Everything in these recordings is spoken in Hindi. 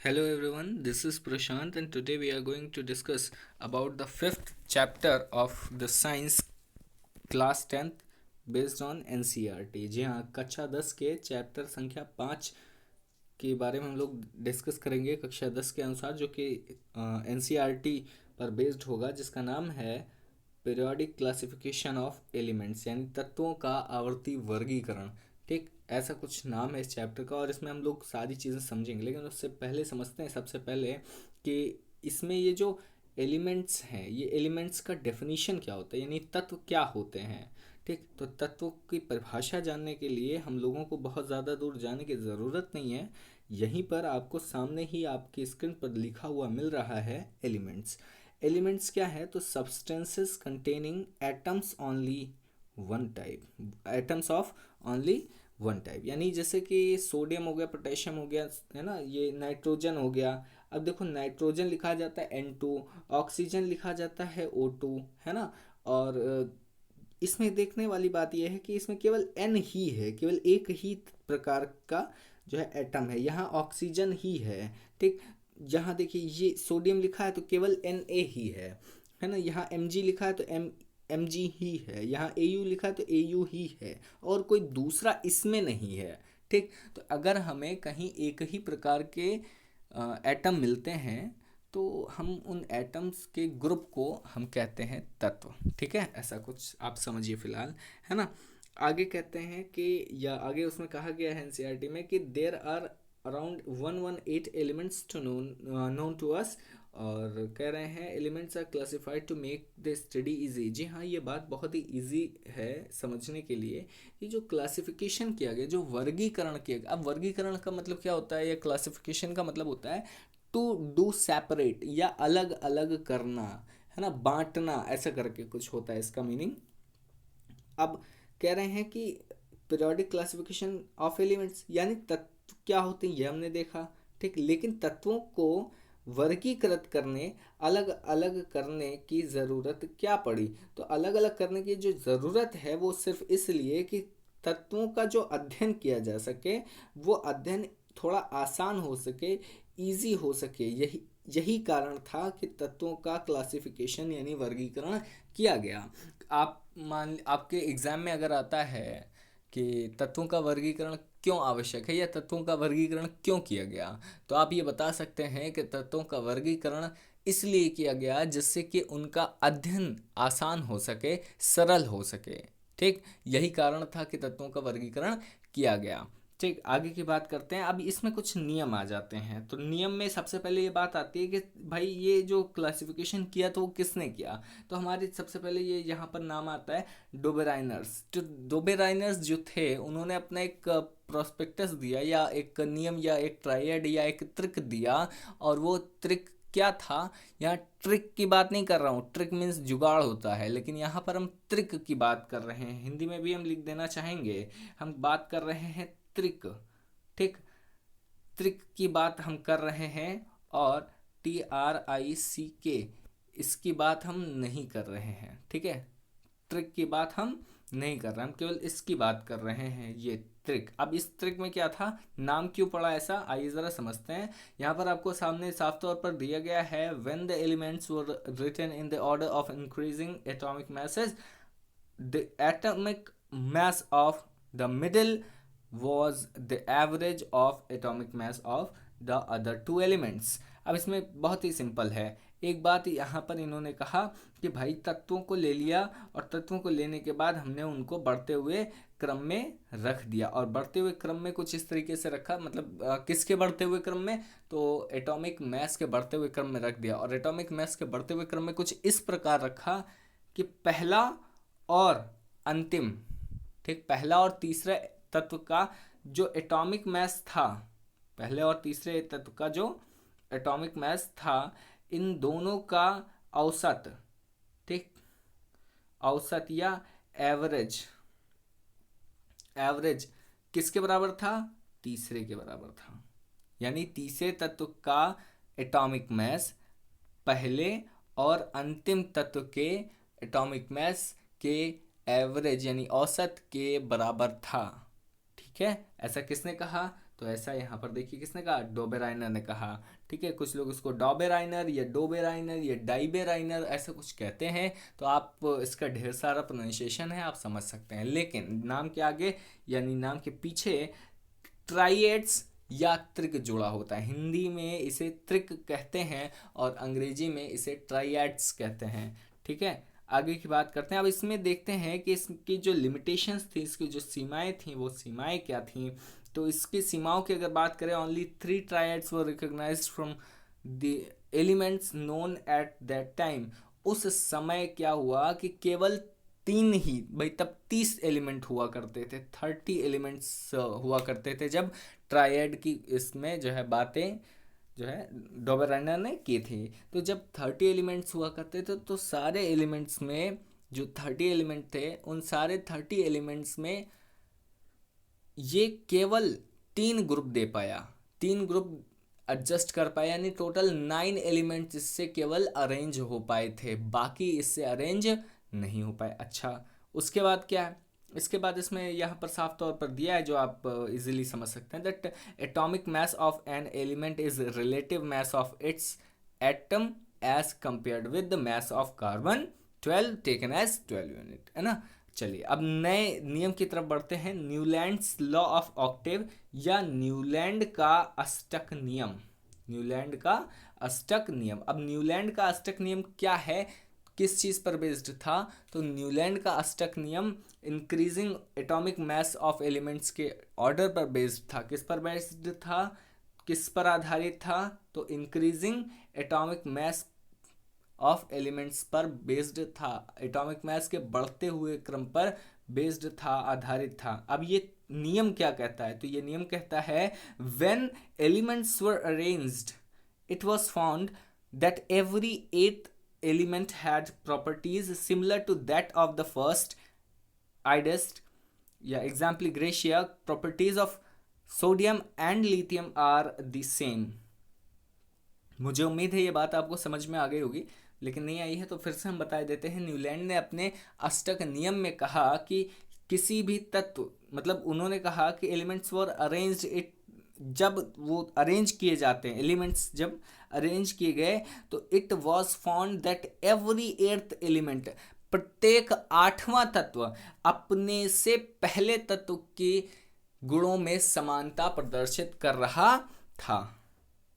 Hello everyone, this is Prashant and today we are going to discuss about the fifth chapter of the science class 10th based on NCERT। जी हाँ, कक्षा 10 के चैप्टर संख्या 5 के बारे में हम लोग डिस्कस करेंगे कक्षा 10 के अनुसार, जो कि NCERT पर बेस्ड होगा, जिसका नाम है पीरियोडिक क्लासिफिकेशन ऑफ एलिमेंट्स, यानी तत्वों का आवर्ती वर्गीकरण। ठीक, ऐसा कुछ नाम है इस चैप्टर का और इसमें हम लोग सारी चीज़ें समझेंगे, लेकिन उससे पहले समझते हैं सबसे पहले कि इसमें ये जो एलिमेंट्स हैं, ये एलिमेंट्स का डेफिनीशन क्या होता है, यानी तत्व क्या होते हैं। ठीक, तो तत्वों की परिभाषा जानने के लिए हम लोगों को बहुत ज़्यादा दूर जाने की ज़रूरत नहीं है। यहीं पर आपको सामने ही आपकी स्क्रीन पर लिखा हुआ मिल रहा है एलिमेंट्स। एलिमेंट्स क्या है, तो substances containing atoms only one type, atoms of only one type, यानी जैसे कि सोडियम हो गया, पोटेशियम हो गया, है ना, ये नाइट्रोजन हो गया। अब देखो, नाइट्रोजन लिखा जाता है N2, ऑक्सीजन लिखा जाता है O2, है ना। और इसमें देखने वाली बात यह है कि इसमें केवल N ही है, केवल एक ही प्रकार का जो है एटम है, यहाँ ऑक्सीजन ही है। ठीक, यहाँ देखिए ये सोडियम लिखा है तो केवल Na ही है ना। यहाँ Mg लिखा है तो Mg ही है, यहाँ Au लिखा है तो Au ही है, और कोई दूसरा इसमें नहीं है। ठीक, तो अगर हमें कहीं एक ही प्रकार के एटम मिलते हैं तो हम उन एटम्स के ग्रुप को हम कहते हैं तत्व। ठीक है, ऐसा कुछ आप समझिए फिलहाल, है ना। आगे कहते हैं कि, या आगे उसमें कहा गया है एनसीईआरटी में कि there are around 118 elements to known to us, और कह रहे हैं elements are classified to make the study easy. जी हाँ, ये बात बहुत ही इजी है समझने के लिए। ये जो क्लासिफिकेशन किया गया, जो वर्गीकरण किया गया, अब वर्गीकरण का मतलब क्या होता है, या क्लासिफिकेशन का मतलब होता है टू डू सेपरेट, या अलग अलग करना, है ना, बांटना, ऐसा करके कुछ होता है इसका मीनिंग। अब कह रहे हैं कि पीरियोडिक क्लासिफिकेशन ऑफ एलिमेंट्स, यानी तत्व क्या होते हैं ये हमने देखा। ठीक, लेकिन तत्वों को वर्गीकृत करने, अलग अलग करने की ज़रूरत क्या पड़ी, तो अलग अलग करने की जो ज़रूरत है वो सिर्फ इसलिए कि तत्वों का जो अध्ययन किया जा सके, वो अध्ययन थोड़ा आसान हो सके, इजी हो सके। यही यही कारण था कि तत्वों का क्लासिफिकेशन यानी वर्गीकरण किया गया। आप मान, आपके एग्ज़ाम में अगर आता है कि तत्वों का वर्गीकरण क्यों आवश्यक है, या तत्वों का वर्गीकरण क्यों किया गया, तो आप ये बता सकते हैं कि तत्वों का वर्गीकरण इसलिए किया गया जिससे कि उनका अध्ययन आसान हो सके, सरल हो सके। ठीक, यही कारण था कि तत्वों का वर्गीकरण किया गया। ठीक, आगे की बात करते हैं। अब इसमें कुछ नियम आ जाते हैं, तो नियम में सबसे पहले ये बात आती है कि भाई ये जो क्लासिफिकेशन किया तो वो किसने किया, तो हमारे सबसे पहले ये यहाँ पर नाम आता है डोबेराइनर्स। जो डोबेराइनर्स जो थे, उन्होंने अपना एक प्रोस्पेक्टस दिया, या एक नियम, या एक ट्रायड, या एक त्रिक दिया। और वो त्रिक क्या था, यहाँ ट्रिक की बात नहीं कर रहा हूँ, ट्रिक मीन्स जुगाड़ होता है, लेकिन यहाँ पर हम त्रिक की बात कर रहे हैं, हिंदी में भी हम लिख देना चाहेंगे, हम बात कर रहे हैं त्रिक। ठीक, त्रिक की बात हम कर रहे हैं, और TRICK, इसकी बात हम नहीं कर रहे हैं। ठीक है, ट्रिक की बात हम नहीं कर रहे, हम केवल इसकी बात कर रहे हैं, ये ट्रिक। अब इस ट्रिक में क्या था, नाम क्यों पड़ा ऐसा, आइए ज़रा समझते हैं। यहाँ पर आपको सामने साफ तौर पर दिया गया है, when the elements were written in the order of increasing atomic masses, the atomic mass of the middle was the average of atomic mass of the other two elements। अब इसमें बहुत ही सिंपल है। एक बात यहाँ पर इन्होंने कहा कि भाई तत्वों को ले लिया, और तत्वों को लेने के बाद हमने उनको बढ़ते हुए क्रम में रख दिया, और बढ़ते हुए क्रम में कुछ इस तरीके से रखा, मतलब किसके बढ़ते हुए क्रम में, तो एटॉमिक मैस के बढ़ते हुए क्रम में रख दिया। और एटॉमिक मैस के बढ़ते हुए क्रम में कुछ इस प्रकार रखा कि पहला और अंतिम, ठीक, पहला और तीसरे तत्व का जो एटॉमिक मास था, पहले और तीसरे तत्व का जो एटॉमिक मास था, इन दोनों का औसत, ठीक, औसत या एवरेज, एवरेज किसके बराबर था, तीसरे के बराबर था। यानी तीसरे तत्व का एटॉमिक मास पहले और अंतिम तत्व के एटॉमिक मास के एवरेज यानी औसत के बराबर था। ठीक है, ऐसा किसने कहा, तो ऐसा यहाँ पर देखिए किसने कहा, डोबेराइनर ने कहा। ठीक है, कुछ लोग इसको डॉबेराइनर या डोबेराइनर या डाइबेराइनर ऐसा कुछ कहते हैं, तो आप इसका ढेर सारा प्रोनाउंसिएशन है, आप समझ सकते हैं। लेकिन नाम के आगे यानी नाम के पीछे ट्राइएड्स या त्रिक जुड़ा होता है। हिंदी में इसे त्रिक कहते हैं और अंग्रेजी में इसे ट्राइएड्स कहते हैं। ठीक है, आगे की बात करते हैं। अब इसमें देखते हैं कि इसकी जो लिमिटेशंस थी, इसकी जो सीमाएं थी, वो सीमाएं क्या थी। तो इसकी सीमाओं की अगर बात करें, only 3 triads were recognized from the elements known at that time. उस समय क्या हुआ कि केवल 3 ही, भाई तब 30 एलिमेंट हुआ करते थे, 30 एलिमेंट्स हुआ करते थे जब ट्रायड की इसमें जो है बातें जो है डोबेराइनर ने की थी। तो जब 30 एलिमेंट्स हुआ करते थे तो सारे एलिमेंट्स में जो 30 एलिमेंट थे, उन सारे 30 एलिमेंट्स में ये केवल 3 ग्रुप दे पाया, 3 ग्रुप एडजस्ट कर पाया, यानी टोटल 9 एलिमेंट्स इससे केवल अरेंज हो पाए थे, बाकी इससे अरेंज नहीं हो पाए। अच्छा, उसके बाद क्या है, इसके बाद इसमें यहाँ पर साफ तौर पर दिया है जो आप इजीली समझ सकते हैं, that atomic mass of an element is relative mass of its atom as compared with the mass of carbon 12 taken as 12 unit, है ना। चलिए अब नए नियम की तरफ बढ़ते हैं। न्यूलैंड्स लॉ ऑफ ऑक्टेव या न्यूलैंड का अष्टक नियम, न्यूलैंड का अष्टक नियम। अब न्यूलैंड का अष्टक नियम क्या है, किस चीज़ पर बेस्ड था, तो न्यूलैंड का अष्टक नियम increasing atomic mass of elements के ऑर्डर पर बेस्ड था। किस पर बेस्ड था, किस पर आधारित था, तो increasing atomic mass of elements पर बेस्ड था, एटॉमिक मास के बढ़ते हुए क्रम पर बेस्ड था, आधारित था। अब ये नियम क्या कहता है, तो ये नियम कहता है when elements were arranged it was found that every eighth element had properties similar to that of the first idest. Yeah, example Gracia, properties of sodium and lithium are the same. मुझे उम्मीद है ये बात आपको समझ में आ गई होगी, लेकिन नहीं आई है तो फिर से हम बता देते हैं। न्यूलैंड ने अपने अष्टक नियम में कहा कि किसी भी तत्व, मतलब उन्होंने कहा कि एलिमेंट्स वर अरेंज्ड इट, जब वो अरेंज किए जाते हैं, एलिमेंट्स जब अरेंज किए गए तो it was found that every eighth element, प्रत्येक 8वां तत्व अपने से पहले तत्व के गुणों में समानता प्रदर्शित कर रहा था।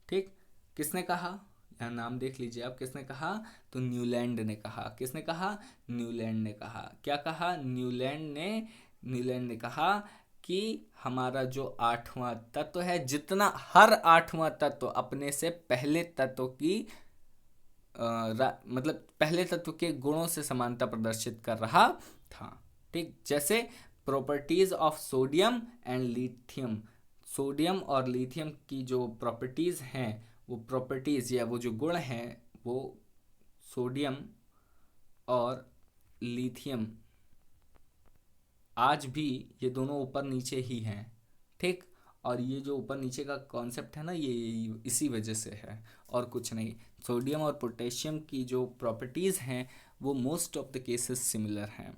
ठीक, किसने कहा, यहाँ नाम देख लीजिए आप, किसने कहा, तो न्यूलैंड ने कहा। किसने कहा, न्यूलैंड ने कहा। क्या कहा, न्यूलैंड ने कहा कि हमारा जो 8वां तत्व है, जितना हर 8वां तत्व अपने से पहले तत्व की मतलब पहले तत्व के गुणों से समानता प्रदर्शित कर रहा था। ठीक, जैसे properties of sodium and lithium, sodium और लिथियम की जो प्रॉपर्टीज हैं, वो प्रॉपर्टीज या वो जो गुण हैं, वो सोडियम और लिथियम आज भी ये दोनों ऊपर नीचे ही हैं। ठीक, और ये जो ऊपर नीचे का कॉन्सेप्ट है ना, ये इसी वजह से है और कुछ नहीं। सोडियम और पोटेशियम की जो प्रॉपर्टीज़ हैं वो most of the cases similar हैं।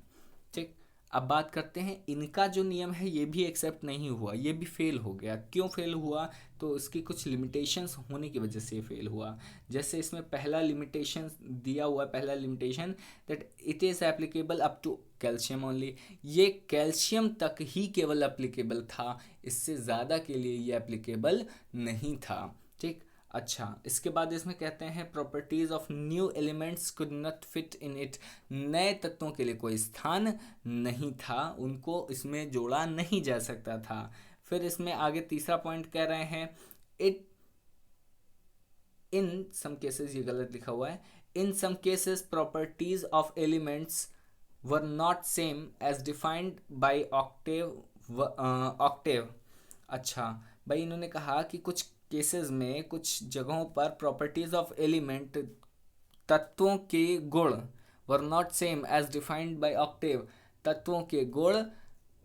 ठीक, अब बात करते हैं इनका जो नियम है ये भी एक्सेप्ट नहीं हुआ, ये भी फेल हो गया। क्यों फेल हुआ, तो इसकी कुछ लिमिटेशंस होने की वजह से फेल हुआ। जैसे इसमें पहला लिमिटेशन दिया हुआ है, पहला limitation that it is applicable up to calcium only, ये कैल्शियम तक ही केवल एप्लीकेबल था, इससे ज़्यादा के लिए ये एप्लीकेबल नहीं था। ठीक, अच्छा, इसके बाद इसमें कहते हैं properties of new elements could not fit in it, नए तत्वों के लिए कोई स्थान नहीं था, उनको इसमें जोड़ा नहीं जा सकता था। फिर इसमें आगे तीसरा पॉइंट कह रहे हैं इट इन सम केसेस, ये गलत लिखा हुआ है, in some cases properties of elements were not same as defined by octave. अच्छा भाई, इन्होंने कहा कि कुछ केसेस में, कुछ जगहों पर प्रॉपर्टीज ऑफ एलिमेंट, तत्वों के गुण were not same as defined by octave, तत्वों के गुण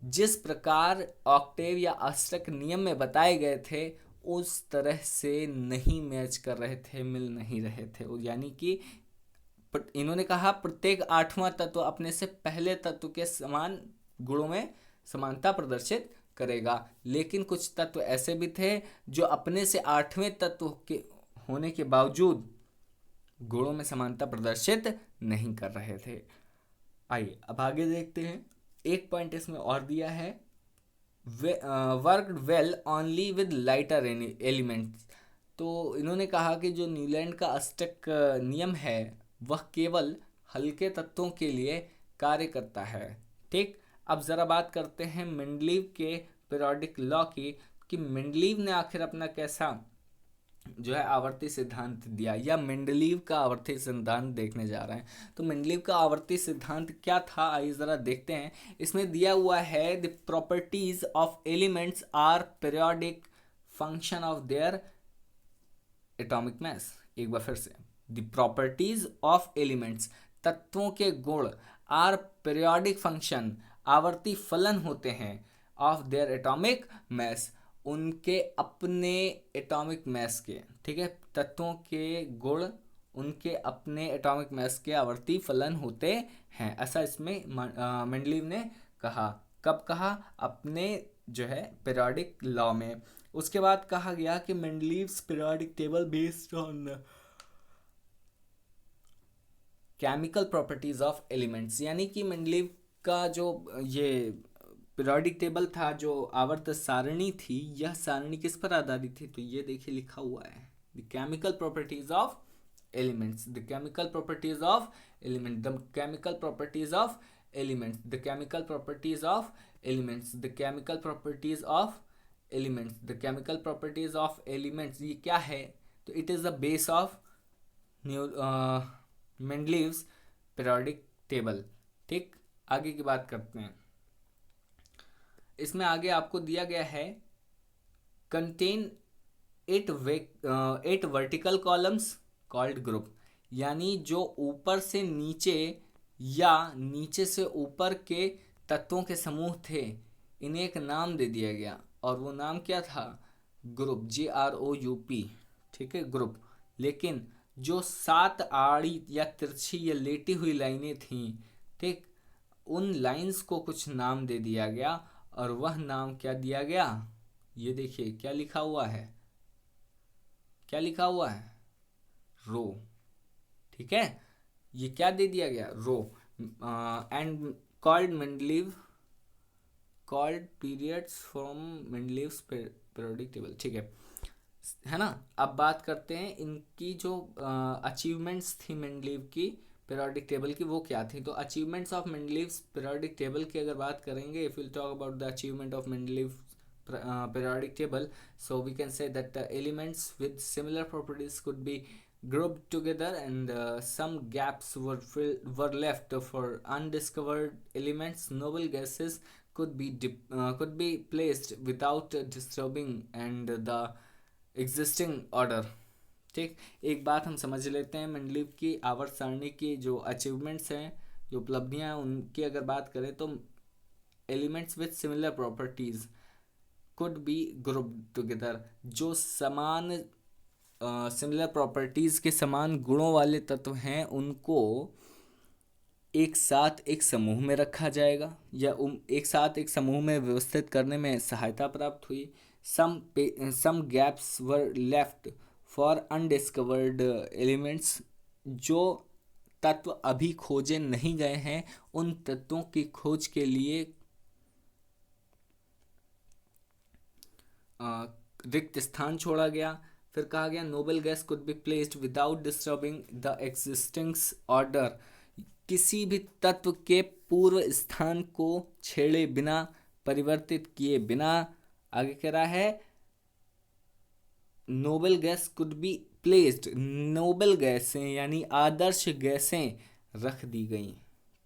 जिस प्रकार ऑक्टेव या अष्टक नियम में बताए गए थे उस तरह से नहीं मैच कर रहे थे, मिल नहीं रहे थे। यानी कि इन्होंने कहा प्रत्येक 8वां तत्व अपने से पहले तत्व के समान गुणों में समानता प्रदर्शित करेगा। लेकिन कुछ तत्व ऐसे भी थे जो अपने से 8वें तत्व के होने के बावजूद गुणों में समानता प्रदर्शित नहीं कर रहे थे। आइए अब आगे देखते हैं। एक पॉइंट इसमें और दिया है, worked well only with lighter elements. तो इन्होंने कहा कि जो न्यूलैंड का अष्टक नियम है वह केवल हल्के तत्वों के लिए कार्य करता है। ठीक, अब ज़रा बात करते हैं मेंडलीव के पीरियोडिक लॉ की, कि मेंडलीव ने आखिर अपना कैसा जो है आवर्ती सिद्धांत दिया, या मेंडलीव का आवर्ती सिद्धांत देखने जा रहे हैं। तो मेंडलीव का आवर्ती सिद्धांत क्या था, आइए ज़रा देखते हैं। इसमें दिया हुआ है the properties of elements are periodic function of their atomic mass. एक बार फिर से, द प्रॉपर्टीज ऑफ एलिमेंट्स, तत्वों के गुण, आर पीरियोडिक फंक्शन, आवर्ती फलन होते हैं, ऑफ देयर एटॉमिक मास, उनके अपने एटॉमिक मास के। ठीक है, तत्वों के गुण उनके अपने एटॉमिक मास के आवर्ती फलन होते हैं, ऐसा इसमें मेंडलीव ने कहा। कब कहा? अपने जो है पीरियोडिक लॉ में। उसके बाद कहा गया कि Mendeleev's periodic table based on chemical properties of elements, यानी कि मेंडलीव का जो ये पीरियोडिक टेबल था, जो आवर्त सारणी थी, यह सारणी किस पर आधारित थी? तो ये देखिए लिखा हुआ है, the chemical properties of elements, the chemical properties of element, the chemical properties of elements, the chemical properties of elements, the chemical properties of elements, the chemical properties of elements. ये क्या है? तो it is the base of Mendeleev's periodic table. ठीक, आगे की बात करते हैं। इसमें आगे आपको दिया गया है contain 8 vertical columns called group, यानी जो ऊपर से नीचे या नीचे से ऊपर के तत्वों के समूह थे, इन्हें एक नाम दे दिया गया, और वो नाम क्या था? Group, GROUP। ठीक है, ग्रुप। लेकिन जो 7 आड़ी या तिरछी या लेटी हुई लाइनें थीं, ठीक, उन लाइंस को कुछ नाम दे दिया गया, और वह नाम क्या दिया गया? ये देखिए क्या लिखा हुआ है, क्या लिखा हुआ है? रो। ठीक है, ये क्या दे दिया गया? Row. And called Mendeleev, called periods from Mendeleev's periodic table. ठीक है ना। अब बात करते हैं इनकी जो अचीवमेंट्स थी मेंडलीव की पीरियोडिक टेबल की, वो क्या थी? तो achievements of Mendeleev's periodic table की अगर बात करेंगे, if will talk about the achievement of Mendeleev periodic table, so we can say that the elements with similar properties could be grouped together, and some gaps were left for undiscovered elements. Noble gases could be placed without disturbing and the existing order. ठीक, एक बात हम समझ लेते हैं, मेंडलीव की आवर्त सारणी की जो अचीवमेंट्स हैं, जो उपलब्धियां हैं, उनकी अगर बात करें तो elements with similar properties could be grouped together, जो समान सिमिलर प्रॉपर्टीज के समान गुणों वाले तत्व हैं, उनको एक साथ एक समूह में रखा जाएगा, या एक साथ एक समूह में व्यवस्थित करने में सहायता प्राप्त हुई। some gaps were left for undiscovered elements, जो तत्व अभी खोजे नहीं गए हैं, उन तत्वों की खोज के लिए रिक्त स्थान छोड़ा गया। फिर कहा गया Nobel gas could be placed without disturbing the existing order, किसी भी तत्व के पूर्व स्थान को छेड़े बिना, परिवर्तित किए बिना। आगे कह रहा है noble gas could be placed, noble गैसें यानी आदर्श गैसें रख दी गई।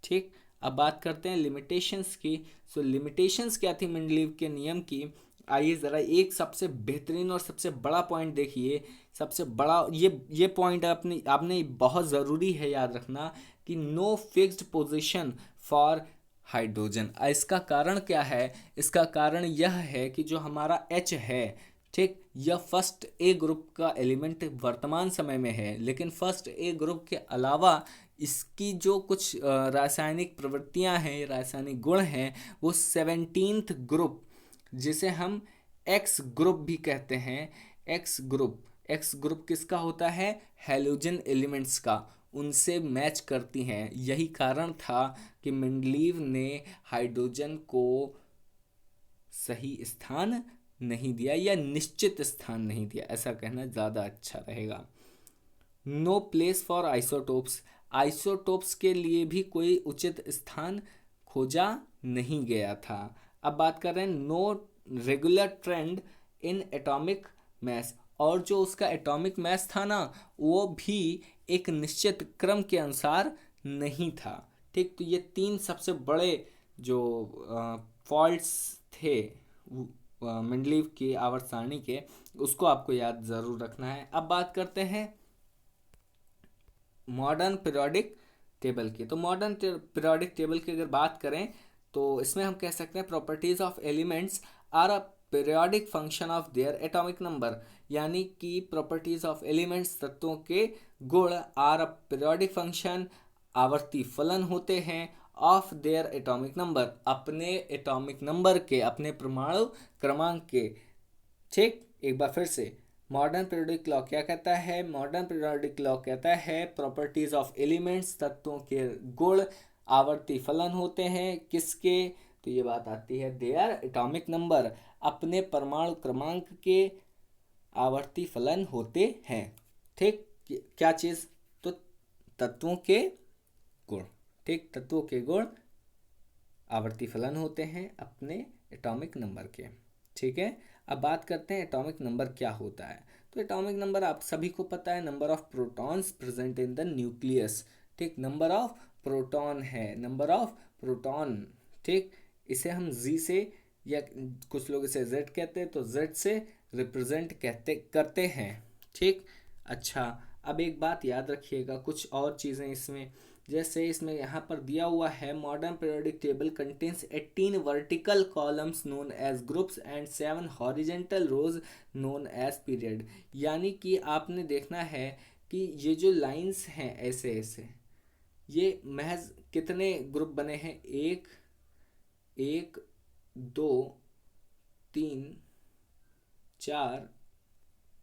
ठीक, अब बात करते हैं लिमिटेशंस की। सो लिमिटेशंस क्या थी मेंडलीव के नियम की? आइए ज़रा एक सबसे बेहतरीन और सबसे बड़ा पॉइंट देखिए। सबसे बड़ा ये पॉइंट आपने बहुत ज़रूरी है याद रखना, कि no fixed position for hydrogen. इसका कारण क्या है? इसका कारण यह है कि जो हमारा H है, ठीक, यह फर्स्ट ए ग्रुप का एलिमेंट वर्तमान समय में है, लेकिन फर्स्ट ए ग्रुप के अलावा इसकी जो कुछ रासायनिक प्रवृत्तियां हैं, रासायनिक गुण हैं, वो 17th ग्रुप जिसे हम एक्स ग्रुप भी कहते हैं। एक्स ग्रुप किसका होता है? हैलोजन एलिमेंट्स का, उनसे मैच करती हैं। यही कारण था कि मेंडलीव ने हाइड्रोजन को सही स्थान नहीं दिया या निश्चित स्थान नहीं दिया, ऐसा कहना ज़्यादा अच्छा रहेगा। No place for isotopes, isotopes के लिए भी कोई उचित स्थान खोजा नहीं गया था। अब बात कर रहे हैं no regular trend in atomic mass, और जो उसका एटॉमिक मैस था ना, वो भी एक निश्चित क्रम के अनुसार नहीं था। ठीक, तो ये तीन सबसे बड़े जो फॉल्ट्स थे मेंडलीव की आवर्त सारणी के, उसको आपको याद ज़रूर रखना है। अब बात करते हैं मॉडर्न पीरियोडिक टेबल की। तो मॉडर्न पीरियोडिक टेबल की अगर बात करें तो इसमें हम कह सकते हैं properties of elements are a periodic function of their atomic number, यानी कि प्रॉपर्टीज ऑफ एलिमेंट्स, तत्वों के गुण, आर अ पीरियोडिक फंक्शन, आवर्ती फलन होते हैं, ऑफ देयर एटॉमिक नंबर, अपने एटॉमिक नंबर के, अपने परमाणु क्रमांक के। ठीक, एक बार फिर से, मॉडर्न पीरियोडिक लॉ क्या कहता है? मॉडर्न पीरियोडिक लॉ कहता है प्रॉपर्टीज ऑफ एलिमेंट्स, तत्वों के गुण, आवर्ती फलन होते हैं किसके? तो ये बात आती है देयर एटॉमिक नंबर, अपने परमाणु क्रमांक के आवर्ती फलन होते हैं। ठीक, क्या चीज़? तो तत्वों के गुण। ठीक, तत्वों के गुण आवर्ती फलन होते हैं अपने एटॉमिक नंबर के। ठीक है, अब बात करते हैं एटॉमिक नंबर क्या होता है। तो एटॉमिक नंबर आप सभी को पता है, number of protons present in the nucleus. ठीक, नंबर ऑफ प्रोटॉन है, नंबर ऑफ प्रोटॉन। ठीक, इसे हम जी से, या कुछ लोग इसे जेड कहते हैं, तो जेड से रिप्रेजेंट करते हैं। ठीक, अच्छा, अब एक बात याद रखिएगा, कुछ और चीज़ें इसमें, जैसे इसमें यहाँ पर दिया हुआ है modern periodic table contains 18 vertical columns known as groups and 7 horizontal rows known as period. यानी कि आपने देखना है कि ये जो लाइंस हैं ऐसे ऐसे, ये महज कितने ग्रुप बने हैं? एक, एक, दो, तीन, चार,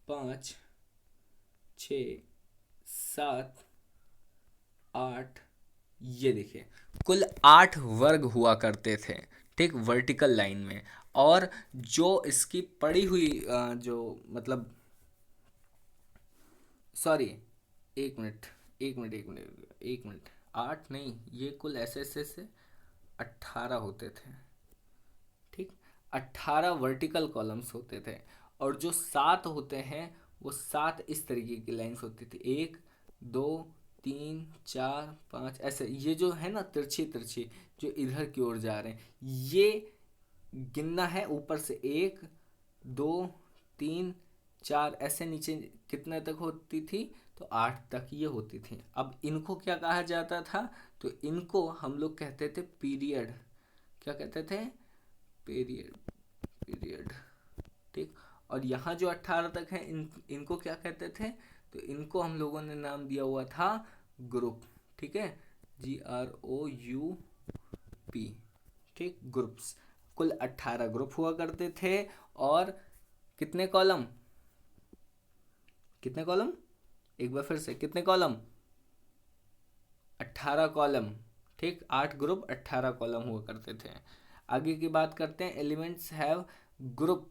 पाँच, छ, सात, आठ, ये देखिए कुल 8 वर्ग हुआ करते थे। ठीक, वर्टिकल लाइन में। और जो इसकी पड़ी हुई जो मतलब, सॉरी, एक मिनट, एक मिनट, 8 नहीं, ये कुल ऐसे ऐसे से 18 होते थे। ठीक, 18 वर्टिकल कॉलम्स होते थे, और जो 7 होते हैं वो 7 इस तरीके की लाइंस होती थी, 1, 2, 3, 4, 5, ऐसे। ये जो है ना तिरछी तिरछी, जो इधर की ओर जा रहे हैं, ये गिनना है ऊपर से, 1, 2, 3, 4, ऐसे नीचे कितने तक होती थी? तो 8 तक ये होती थी। अब इनको क्या कहा जाता था? तो इनको हम लोग कहते थे पीरियड। क्या कहते थे? Period, period. ठीक, और यहाँ जो 18 तक है, इनको क्या कहते थे? तो इनको हम लोगों ने नाम दिया हुआ था ग्रुप। ठीक है, GROUP। ठीक, ग्रुप्स। कुल 18 ग्रुप हुआ करते थे, और कितने कॉलम? कितने कॉलम? एक बार फिर से, कितने कॉलम? 18 कॉलम। ठीक, 8 ग्रुप 18 कॉलम हुआ करते थे। आगे की बात करते हैं, elements have group,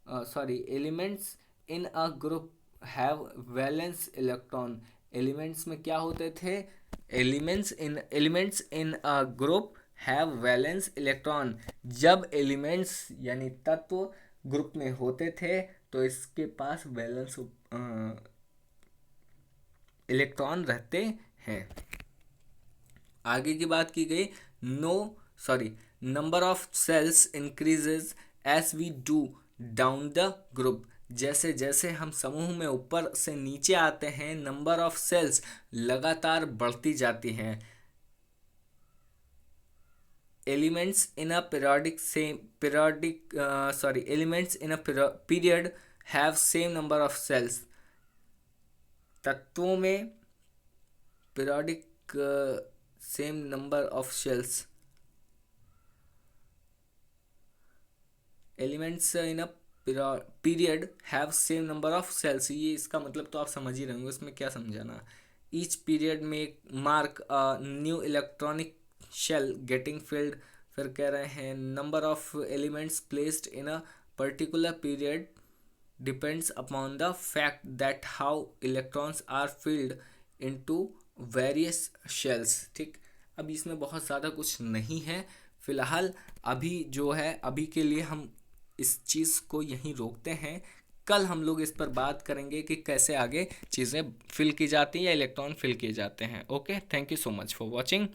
sorry, elements in a group have valence electron. Elements में क्या होते थे? Elements in a group have valence electron. जब एलिमेंट्स यानी तत्व ग्रुप में होते थे तो इसके पास वैलेंस इलेक्ट्रॉन रहते हैं। आगे की बात की गई, no sorry, number of shells increases as we do down the group. जैसे जैसे हम समूह में ऊपर से नीचे आते हैं, नंबर ऑफ सेल्स लगातार बढ़ती जाती हैं। Elements in a elements in a period have same number of shells. तत्वों में periodic same number of shells elements in a period have same number of shells, ये इसका मतलब तो आप समझ ही रहे होंगे, इसमें क्या समझाना। ईच पीरियड में mark a new electronic shell getting filled. फिर कह रहे हैं number of elements placed in a particular period depends upon the fact that how electrons are filled into various shells। ठीक, अब इसमें बहुत ज़्यादा कुछ नहीं है फिलहाल, अभी जो है अभी के लिए हम इस चीज़ को यहीं रोकते हैं। कल हम लोग इस पर बात करेंगे कि कैसे आगे चीज़ें फिल की जाती हैं या इलेक्ट्रॉन फिल किए जाते हैं। Okay, thank you so much for watching.